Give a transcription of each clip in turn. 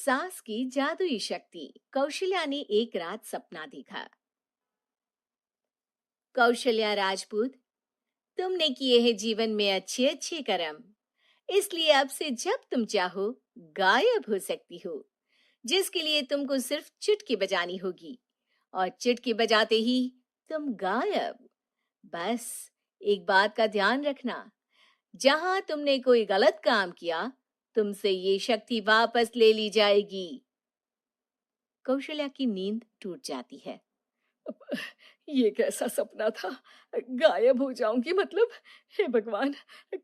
सास की जादुई शक्ति। कौशल्या ने एक रात सपना देखा। कौशल्या राजपूत, तुमने किए हैं जीवन में अच्छे अच्छे कर्म, इसलिए अब से जब तुम चाहो गायब हो सकती हो, जिसके लिए तुमको सिर्फ चुटकी बजानी होगी और चुटकी बजाते ही तुम गायब। बस एक बात का ध्यान रखना, जहां तुमने कोई गलत काम किया, तुमसे ये शक्ति वापस ले ली जाएगी। कौशल्या की नींद टूट जाती है। ये कैसा सपना था? गायब हो जाऊंगी मतलब? हे भगवान,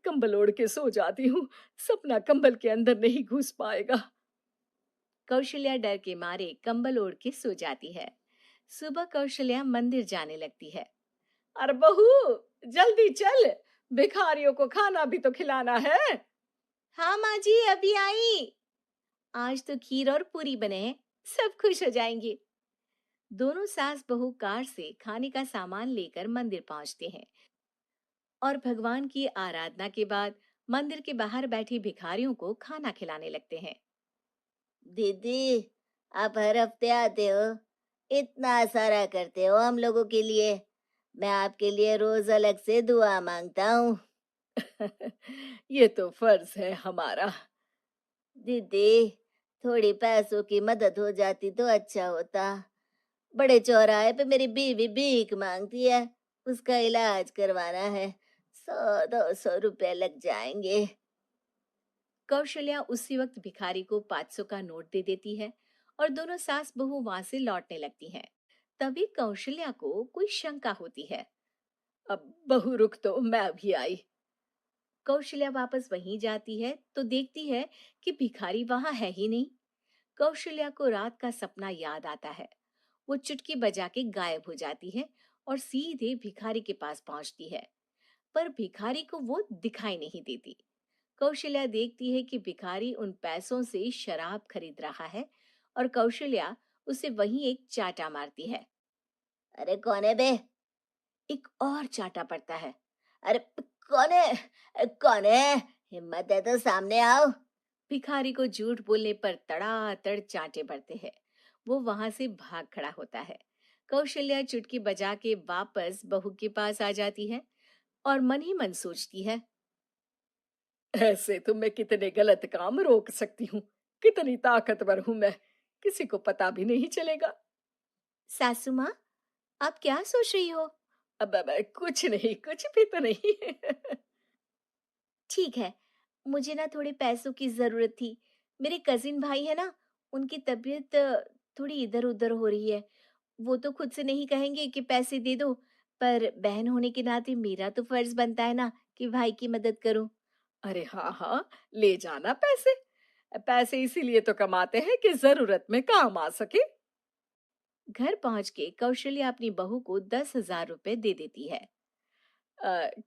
कंबल ओढ़ के सो जाती हूँ, सपना कंबल के अंदर नहीं घुस पाएगा। कौशल्या डर के मारे कंबल ओढ़ के सो जाती है। सुबह कौशल्या मंदिर जाने लगती है। अरे बहू, जल्दी चल, भिखारियों को खाना भी तो खिलाना है। हाँ माँ जी, अभी आई। आज तो खीर और पूरी बने हैं, सब खुश हो जाएंगे। दोनों सास बहू कार से खाने का सामान लेकर मंदिर पहुंचते हैं और भगवान की आराधना के बाद मंदिर के बाहर बैठे भिखारियों को खाना खिलाने लगते हैं। दीदी, आप हर हफ्ते आते हो, इतना सारा करते हो हम लोगों के लिए। मैं आपके लिए रोज अलग से दुआ मांगता हूँ। ये तो फर्ज है हमारा। दीदी, थोड़ी पैसों की मदद हो जाती तो अच्छा होता। बड़े चौराहे पे मेरी बीवी भीख मांगती है, उसका इलाज करवाना है। 100-200 रुपए लग जाएंगे। कौशल्या उसी वक्त भिखारी को 500 का नोट दे देती है और दोनों सास बहू वहां से लौटने लगती हैं। तभी कौशल्या को कोई शंका होती है। अब बहू रुक, तो मैं अभी आई। कौशल्या वापस वहीं जाती है तो देखती है कि भिखारी वहां है ही नहीं। कौशल्या को रात का सपना याद आता है। वो चुटकी बजा के गायब हो जाती है और सीधे भिखारी के पास पहुंचती है, पर भिखारी को वो दिखाई नहीं देती। कौशल्या देखती है कि भिखारी उन पैसों से शराब खरीद रहा है और कौशल्या उसे वहीं एक चाटा मारती है। अरे कौन है बे? एक और चाटा पड़ता है। अरे कौन है? कौन है? हिम्मत है तो सामने आओ। भिखारी को झूठ बोलने पर तड़ातड़ चांटे पड़ते हैं। वो वहां से भाग खड़ा होता है। कौशल्या चुटकी बजा के वापस बहू के पास आ जाती है और मन ही मन सोचती है, ऐसे तो मैं कितने गलत काम रोक सकती हूँ, कितनी ताकतवर हूं मैं, किसी को पता भी नहीं चलेगा। सासू माँ, आप क्या सोच रही हो? अब कुछ नहीं, कुछ भी तो नहीं। ठीक है, मुझे ना थोड़े पैसों की ज़रूरत थी। मेरे कज़िन भाई है ना, उनकी तबीयत थोड़ी इधर-उधर हो रही है। वो तो खुद से नहीं कहेंगे कि पैसे दे दो, पर बहन होने के नाते मेरा तो फ़र्ज़ बनता है ना कि भाई की मदद करूँ। अरे हाँ, हाँ, ले जाना पैसे। पैसे इसीलिए तो कमाते हैं कि ज़रूरत में काम आ सके। घर पहुँच के कौशल्या अपनी बहू को 10,000 रुपए दे देती है।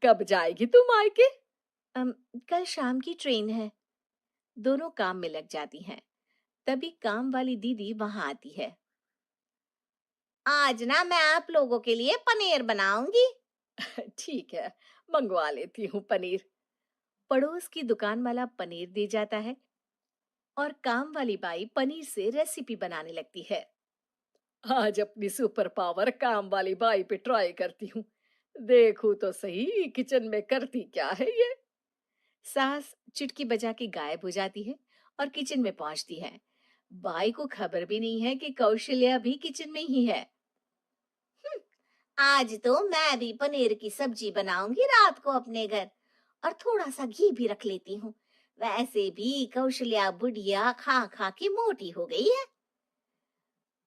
कब जाएगी तू मायके? अम, कल शाम की ट्रेन है। दोनों काम में लग जाती हैं। तभी काम वाली दीदी वहां आती है। आज ना मैं आप लोगों के लिए पनीर बनाऊंगी। ठीक है, मंगवा लेती हूँ पनीर। पड़ोस की दुकान वाला पनीर दे जाता है और काम वाली बाई पनीर से रेसिपी बनाने लगती है। आज अपनी सुपर पावर काम वाली बाई पे ट्राई करती हूँ। देखूं तो सही किचन में करती क्या है ये। सास चुटकी बजा के गायब हो जाती है और किचन में पहुंचती है। बाई को खबर भी नहीं है कि कौशल्या भी किचन में ही है। आज तो मैं भी पनीर की सब्जी बनाऊंगी रात को अपने घर, और थोड़ा सा घी भी रख लेती हूँ। वैसे भी कौशल्या बुढ़िया खा खा के मोटी हो गई है।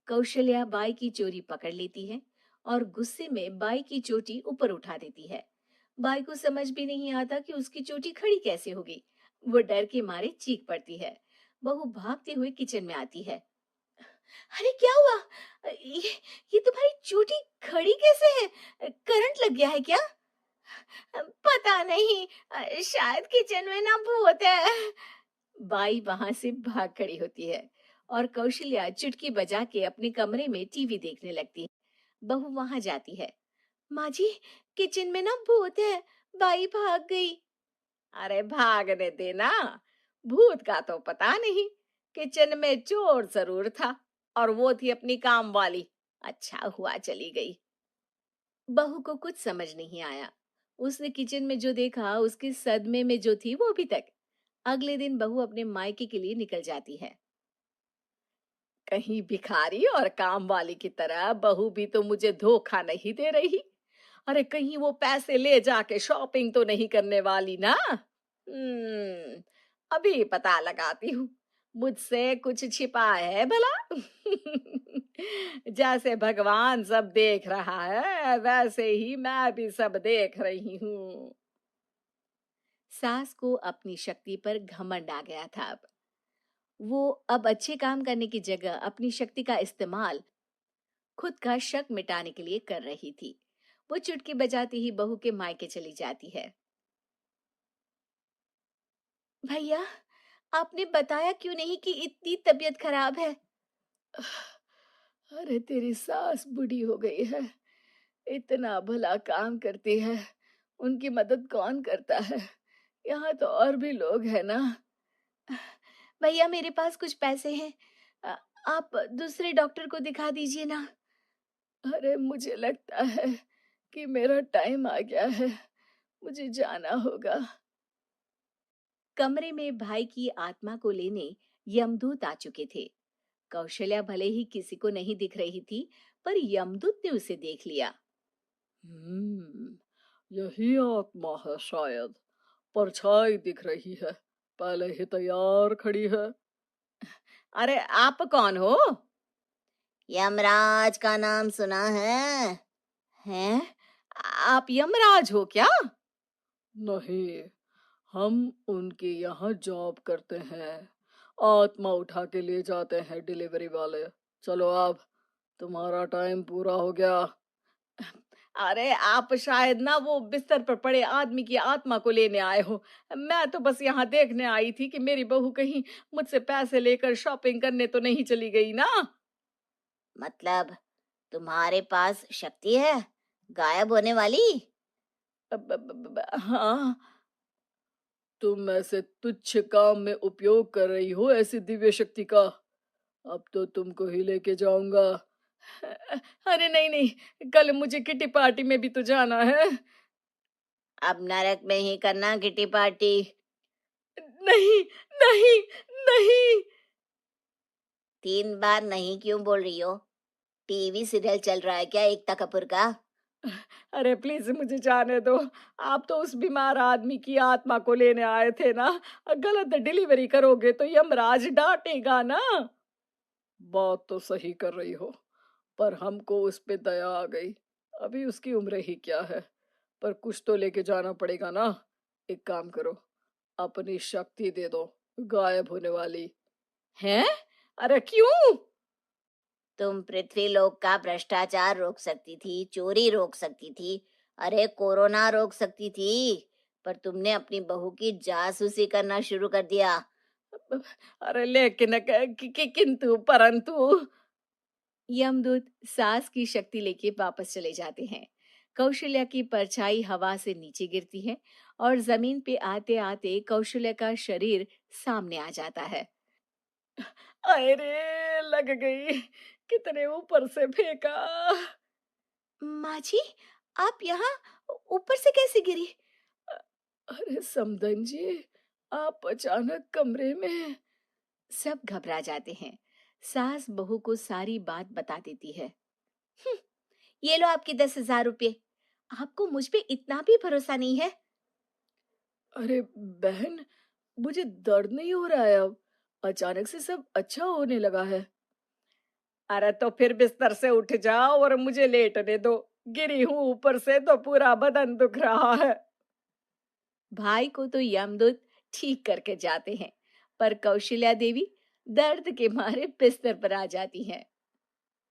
कौशल्या बाई की चोरी पकड़ लेती है और गुस्से में बाई की चोटी ऊपर उठा देती है। बाई को समझ भी नहीं आता कि उसकी चोटी खड़ी कैसे हो गई। वो डर के मारे चीख पड़ती है। बहू भागते हुए किचन में आती है। अरे क्या हुआ? ये तुम्हारी चोटी खड़ी कैसे है? करंट लग गया है क्या? पता नहीं, शायद किचन में ना भूत है। बाई वहां से भाग खड़ी होती है और कौशल्या चुटकी बजा के अपने कमरे में टीवी देखने लगती है। बहू वहां जाती है। माँ जी, किचन में ना भूत है, बाई भाग गई। अरे भागने देना, भूत का तो पता नहीं, किचन में चोर जरूर था और वो थी अपनी काम वाली। अच्छा हुआ चली गई। बहू को कुछ समझ नहीं आया। उसने किचन में जो देखा उसके सदमे में जो थी वो अभी तक। अगले दिन बहू अपने मायके के लिए निकल जाती है। कहीं भिखारी और काम वाली की तरह बहू भी तो मुझे धोखा नहीं दे रही। अरे कहीं वो पैसे ले जाके शॉपिंग तो नहीं करने वाली ना। अभी पता लगाती हूँ। मुझसे कुछ छिपा है भला। जैसे भगवान सब देख रहा है वैसे ही मैं भी सब देख रही हूँ। सास को अपनी शक्ति पर घमंड आ गया था। अब वो अब अच्छे काम करने की जगह अपनी शक्ति का इस्तेमाल खुद का शक मिटाने के लिए कर रही थी। वो चुटकी बजाती ही बहू के मायके चली जाती है। भैया, आपने बताया क्यों नहीं कि इतनी तबीयत खराब है? अरे तेरी सास बूढ़ी हो गई है, इतना भला काम करती है, उनकी मदद कौन करता है? यहाँ तो और भी लोग हैं ना। भैया मेरे पास कुछ पैसे हैं, अ, आप दूसरे डॉक्टर को दिखा दीजिए ना। अरे मुझे लगता है कि मेरा टाइम आ गया है, मुझे जाना होगा। कमरे में भाई की आत्मा को लेने यमदूत आ चुके थे। कौशल्या भले ही किसी को नहीं दिख रही थी, पर यमदूत ने उसे देख लिया। हम्म, यही आत्मा है शायद। परछाई दिख रही है, पहले ही तैयार खड़ी है। अरे आप कौन हो? यमराज का नाम सुना है? हैं? आप यमराज हो क्या? नहीं, हम उनके यहाँ जॉब करते हैं, आत्मा उठा के ले जाते हैं डिलीवरी वाले। चलो अब तुम्हारा टाइम पूरा हो गया। अरे आप शायद ना वो बिस्तर पर पड़े आदमी की आत्मा को लेने आए हो। मैं तो बस यहाँ देखने आई थी कि मेरी बहू कहीं मुझसे पैसे लेकर शॉपिंग करने तो नहीं चली गई ना। मतलब तुम्हारे पास शक्ति है गायब होने वाली? हाँ, तुम ऐसे तुच्छ काम में उपयोग कर रही हो ऐसी दिव्य शक्ति का। अब तो तुमको ही लेके जाऊंगा। अरे नहीं नहीं, कल मुझे किटी पार्टी में भी तो जाना है। अब नरक में ही करना किटी पार्टी। नहीं नहीं नहीं। 3 बार नहीं क्यों बोल रही हो? टीवी सीरियल चल रहा है क्या एकता कपूर का? अरे प्लीज मुझे जाने दो। आप तो उस बीमार आदमी की आत्मा को लेने आए थे ना। गलत डिलीवरी करोगे तो यमराज डांटेगा ना। बात तो सही कर रही हो, पर हमको उस पे दया आ गई। अभी उसकी उम्र ही क्या है, पर कुछ तो लेके जाना पड़ेगा ना। एक काम करो, अपनी शक्ति दे दो, गायब होने वाली। हैं? अरे क्यों? तुम पृथ्वीलोक का भ्रष्टाचार रोक सकती थी, चोरी रोक सकती थी, अरे कोरोना रोक सकती थी, पर तुमने अपनी बहू की जासूसी करना शुरू कर दिया। अरे लेकिन किंतु परंतु। यमदूत सास की शक्ति लेके वापस चले जाते हैं। कौशल्या की परछाई हवा से नीचे गिरती है और जमीन पे आते आते कौशल्या का शरीर सामने आ जाता है। अरे लग गई, कितने ऊपर से फेंका। माँ जी, आप यहाँ ऊपर से कैसे गिरी? अरे समधन जी, आप अचानक कमरे में। सब घबरा जाते हैं। सास बहू को सारी बात बता देती है। "हम्म, ये लो आपके 10,000 रुपये। आपको मुझ पे इतना भी भरोसा नहीं है? अरे बहन, मुझे दर्द नहीं हो रहा है अब, अचानक से सब अच्छा होने लगा है। अरे तो फिर बिस्तर से उठ जाओ और मुझे लेटने दो। गिरी हूं ऊपर से तो पूरा बदन दुख रहा है। भाई को तो यमदूत ठीक करके जाते हैं, पर कौशल्या देवी दर्द के मारे बिस्तर पर आ जाती हैं।